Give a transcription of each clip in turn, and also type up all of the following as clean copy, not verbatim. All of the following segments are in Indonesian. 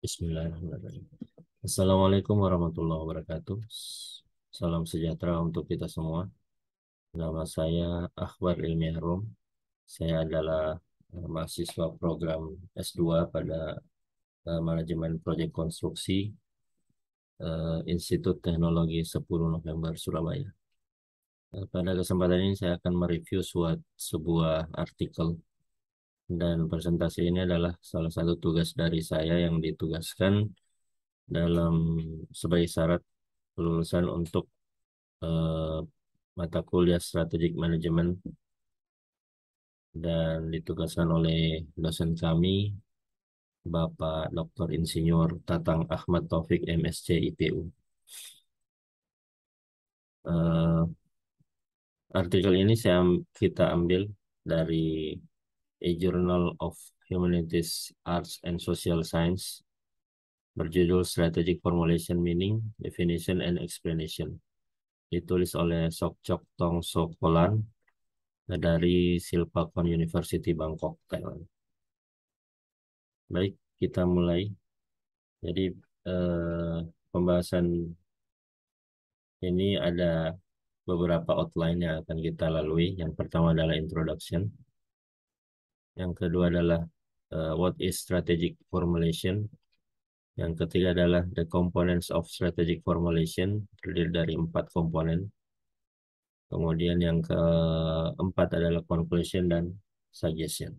Bismillahirrahmanirrahim. Assalamualaikum warahmatullahi wabarakatuh. Salam sejahtera untuk kita semua. Nama saya Akbar Ilmi Harum. Saya adalah mahasiswa program S2 pada Manajemen Proyek Konstruksi Institut Teknologi 10 November Surabaya. Pada kesempatan ini saya akan mereview sebuah artikel, dan presentasi ini adalah salah satu tugas dari saya yang ditugaskan dalam sebagai syarat kelulusan untuk eh, mata kuliah strategic management, dan ditugaskan oleh dosen kami Bapak Dr. Insinyur Tatang Ahmad Taufik MSc IPU. Eh, Artikel ini kita ambil dari A Journal of Humanities, Arts and Social Science berjudul Strategic Formulation Meaning, Definition and Explanation. Ditulis oleh Sokchok Tong Sokolan dari Silpakorn University Bangkok, Thailand. Baik, kita mulai. Jadi pembahasan ini ada beberapa outline yang akan kita lalui. Yang pertama adalah introduction. Yang kedua adalah what is strategic formulation. Yang ketiga adalah the components of strategic formulation, terdiri dari 4 komponen. Kemudian yang keempat adalah conclusion dan suggestion.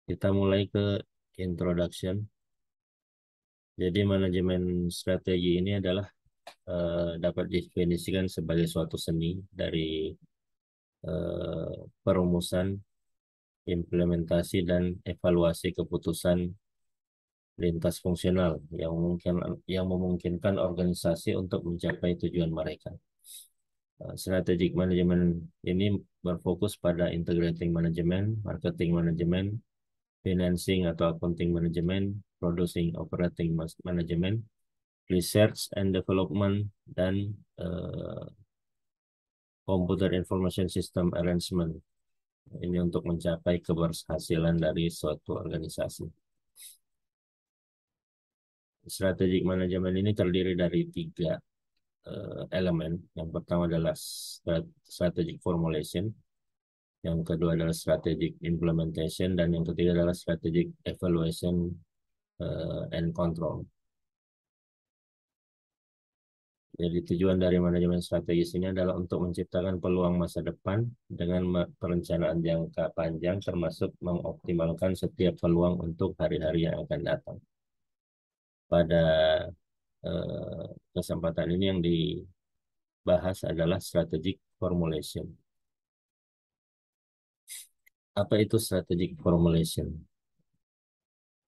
Kita mulai ke introduction. Jadi manajemen strategi ini adalah dapat didefinisikan sebagai suatu seni dari perumusan, implementasi, dan evaluasi keputusan lintas fungsional yang memungkinkan organisasi untuk mencapai tujuan mereka. Strategic management ini berfokus pada integrating management, marketing management, financing atau accounting management, producing operating management, research and development, dan computer information system arrangement. Ini untuk mencapai keberhasilan dari suatu organisasi. Strategic management ini terdiri dari 3 elemen. Yang pertama adalah strategic formulation, yang kedua adalah strategic implementation, dan yang ketiga adalah strategic evaluation and control. Jadi tujuan dari manajemen strategis ini adalah untuk menciptakan peluang masa depan dengan perencanaan jangka panjang, termasuk mengoptimalkan setiap peluang untuk hari-hari yang akan datang. Pada kesempatan ini yang dibahas adalah strategic formulation. Apa itu strategic formulation?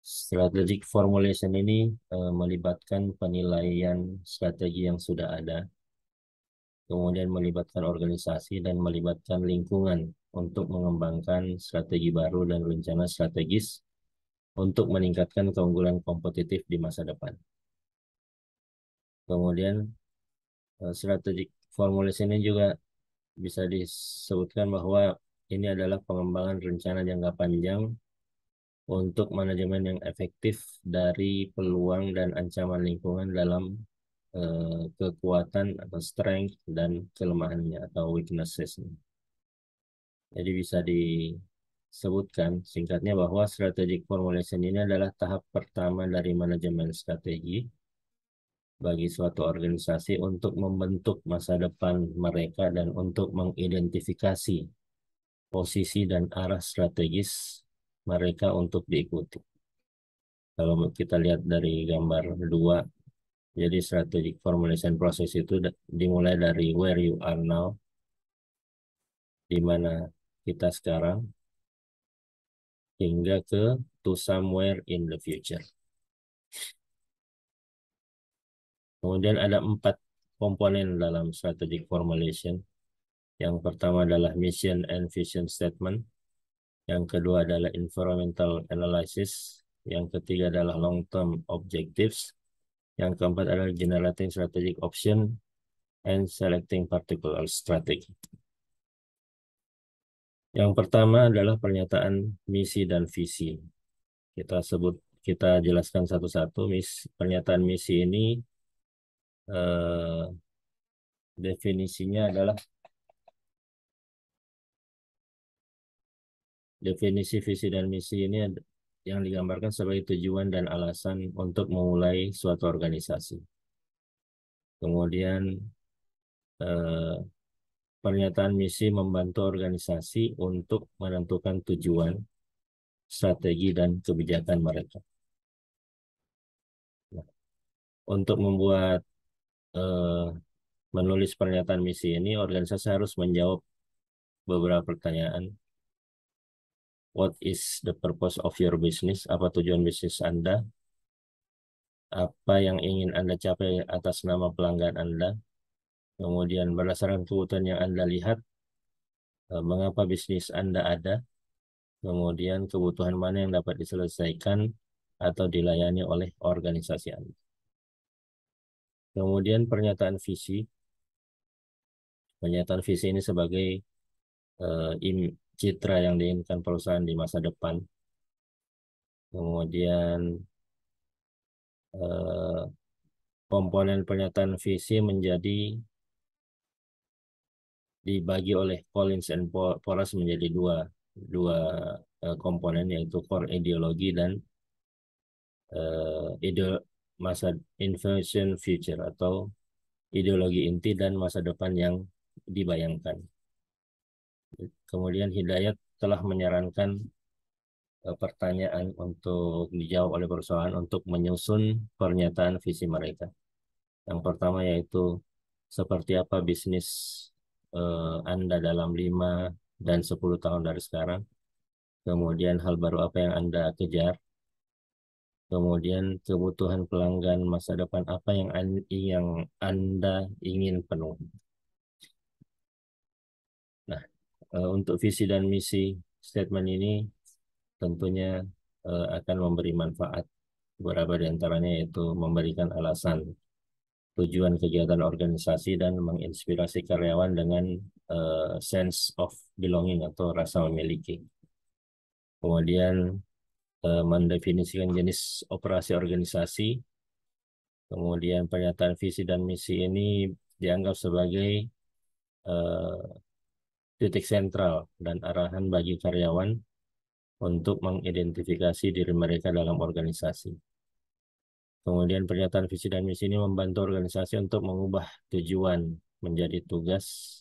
Strategic formulation ini melibatkan penilaian strategi yang sudah ada, kemudian melibatkan organisasi dan melibatkan lingkungan untuk mengembangkan strategi baru dan rencana strategis untuk meningkatkan keunggulan kompetitif di masa depan. Kemudian strategic formulation ini juga bisa disebutkan bahwa ini adalah pengembangan rencana jangka panjang untuk manajemen yang efektif dari peluang dan ancaman lingkungan dalam kekuatan atau strength dan kelemahannya atau weaknesses. Jadi bisa disebutkan singkatnya bahwa strategic formulation ini adalah tahap pertama dari manajemen strategi bagi suatu organisasi untuk membentuk masa depan mereka dan untuk mengidentifikasi posisi dan arah strategis mereka untuk diikuti. Kalau kita lihat dari gambar 2, jadi strategic formulation process itu dimulai dari where you are now, di mana kita sekarang, hingga ke to somewhere in the future. Kemudian ada 4 komponen dalam strategic formulation. Yang pertama adalah mission and vision statement. Yang kedua adalah environmental analysis. Yang ketiga adalah long-term objectives. Yang keempat adalah generating strategic option and selecting particular strategy. Yang pertama adalah pernyataan misi dan visi. Kita sebut kita jelaskan satu-satu. Pernyataan misi ini eh, definisinya adalah definisi visi dan misi ini yang digambarkan sebagai tujuan dan alasan untuk memulai suatu organisasi. Kemudian eh, pernyataan misi membantu organisasi untuk menentukan tujuan, strategi, dan kebijakan mereka. Nah, untuk eh, menulis pernyataan misi ini, organisasi harus menjawab beberapa pertanyaan. What is the purpose of your business? Apa tujuan bisnis Anda? Apa yang ingin Anda capai atas nama pelanggan Anda? Kemudian berdasarkan kebutuhan yang Anda lihat, mengapa bisnis Anda ada? Kemudian kebutuhan mana yang dapat diselesaikan atau dilayani oleh organisasi Anda. Kemudian pernyataan visi ini sebagai citra yang diinginkan perusahaan di masa depan. Kemudian eh, komponen pernyataan visi dibagi oleh Collins and Porras menjadi dua komponen, yaitu core ideologi dan ide masa invention future atau ideologi inti dan masa depan yang dibayangkan. Kemudian Hidayat telah menyarankan pertanyaan untuk dijawab oleh perusahaan untuk menyusun pernyataan visi mereka. Yang pertama yaitu seperti apa bisnis Anda dalam 5 dan 10 tahun dari sekarang. Kemudian hal baru apa yang Anda kejar. Kemudian kebutuhan pelanggan masa depan apa yang Anda ingin penuhi. Nah, untuk visi dan misi statement ini tentunya akan memberi manfaat. Beberapa di antaranya yaitu memberikan alasan tujuan kegiatan organisasi dan menginspirasi karyawan dengan sense of belonging atau rasa memiliki. Kemudian mendefinisikan jenis operasi organisasi. Kemudian pernyataan visi dan misi ini dianggap sebagai eh, titik sentral dan arahan bagi karyawan untuk mengidentifikasi diri mereka dalam organisasi. Kemudian pernyataan visi dan misi ini membantu organisasi untuk mengubah tujuan menjadi tugas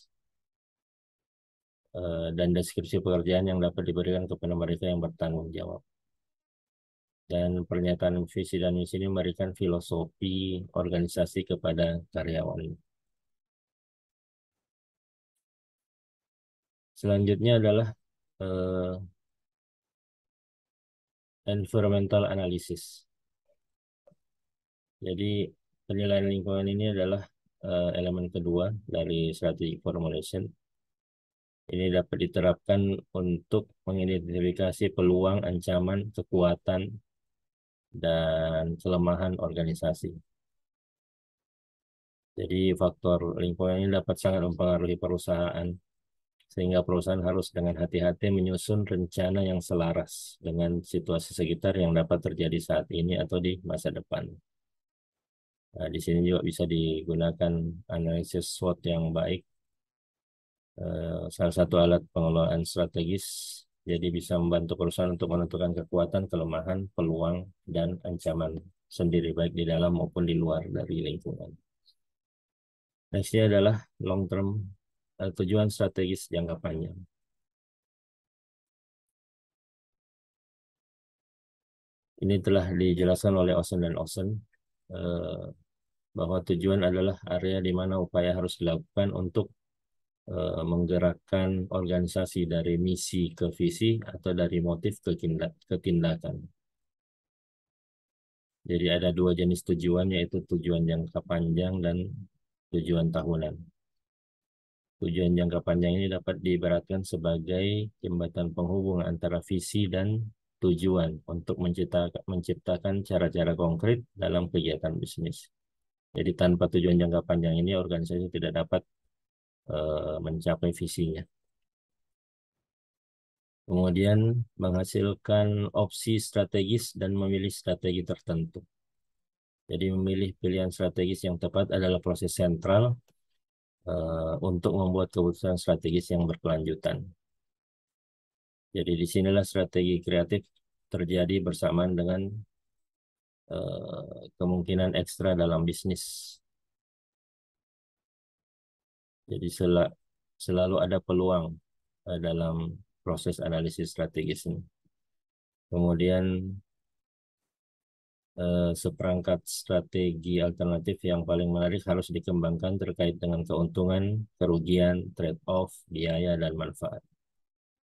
dan deskripsi pekerjaan yang dapat diberikan kepada mereka yang bertanggung jawab. Dan pernyataan visi dan misi ini memberikan filosofi organisasi kepada karyawan. Selanjutnya adalah eh, environmental analysis. Jadi penilaian lingkungan ini adalah elemen kedua dari strategic formulation. Ini dapat diterapkan untuk mengidentifikasi peluang, ancaman, kekuatan, dan kelemahan organisasi. Jadi faktor lingkungan ini dapat sangat mempengaruhi perusahaan, sehingga perusahaan harus dengan hati-hati menyusun rencana yang selaras dengan situasi sekitar yang dapat terjadi saat ini atau di masa depan. Nah, di sini juga bisa digunakan analisis SWOT yang baik, salah satu alat pengelolaan strategis, jadi bisa membantu perusahaan untuk menentukan kekuatan, kelemahan, peluang, dan ancaman sendiri, baik di dalam maupun di luar dari lingkungan. Nextnya adalah long term, tujuan strategis jangka panjang. Ini telah dijelaskan oleh Osen dan Osen bahwa tujuan adalah area di mana upaya harus dilakukan untuk menggerakkan organisasi dari misi ke visi atau dari motif ke tindakan. Jadi ada dua jenis tujuan, yaitu tujuan jangka panjang dan tujuan tahunan. Tujuan jangka panjang ini dapat diibaratkan sebagai jembatan penghubung antara visi dan tujuan untuk menciptakan cara-cara konkret dalam kegiatan bisnis. Jadi tanpa tujuan jangka panjang ini organisasi tidak dapat mencapai visinya. Kemudian menghasilkan opsi strategis dan memilih strategi tertentu. Jadi memilih pilihan strategis yang tepat adalah proses sentral untuk membuat keputusan strategis yang berkelanjutan. Jadi disinilah strategi kreatif terjadi bersamaan dengan kemungkinan ekstra dalam bisnis. Jadi selalu ada peluang dalam proses analisis strategis ini. Kemudian seperangkat strategi alternatif yang paling menarik harus dikembangkan terkait dengan keuntungan, kerugian, trade-off, biaya, dan manfaat.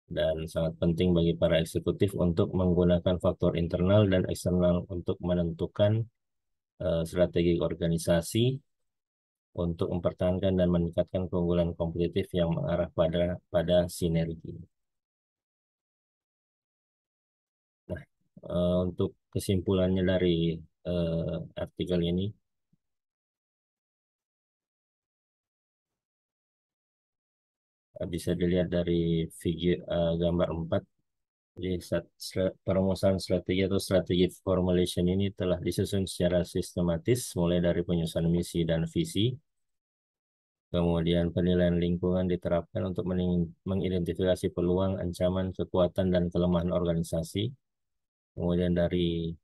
Dan sangat penting bagi para eksekutif untuk menggunakan faktor internal dan eksternal untuk menentukan strategi organisasi untuk mempertahankan dan meningkatkan keunggulan kompetitif yang mengarah pada sinergi. Nah, untuk kesimpulannya dari artikel ini, bisa dilihat dari gambar 4. Jadi perumusan strategi atau strategi formulation ini telah disusun secara sistematis mulai dari penyusunan misi dan visi. Kemudian penilaian lingkungan diterapkan untuk mengidentifikasi peluang, ancaman, kekuatan, dan kelemahan organisasi. Kemudian dari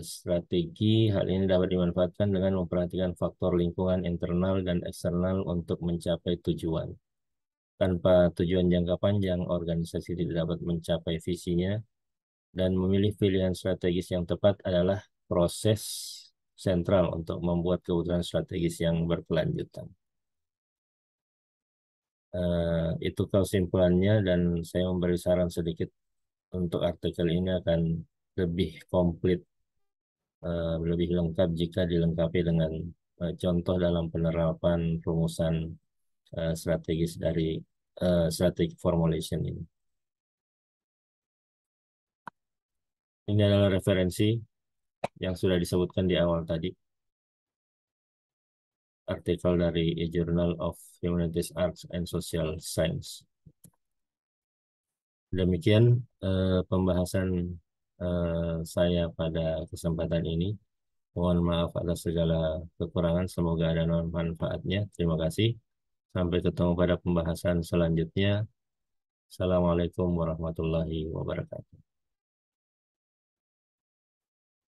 strategi, hal ini dapat dimanfaatkan dengan memperhatikan faktor lingkungan internal dan eksternal untuk mencapai tujuan. Tanpa tujuan jangka panjang, organisasi tidak dapat mencapai visinya, dan memilih pilihan strategis yang tepat adalah proses sentral untuk membuat keputusan strategis yang berkelanjutan. Itu kesimpulannya, dan saya memberi saran sedikit untuk artikel ini akan lebih komplit, lebih lengkap jika dilengkapi dengan contoh dalam penerapan rumusan strategis dari strategi formulation ini. Ini adalah referensi yang sudah disebutkan di awal tadi. Artikel dari A Journal of Humanities, Arts, and Social Science. Demikian pembahasan saya pada kesempatan ini. Mohon maaf atas segala kekurangan. Semoga ada manfaatnya. Terima kasih. Sampai ketemu pada pembahasan selanjutnya. Assalamualaikum warahmatullahi wabarakatuh.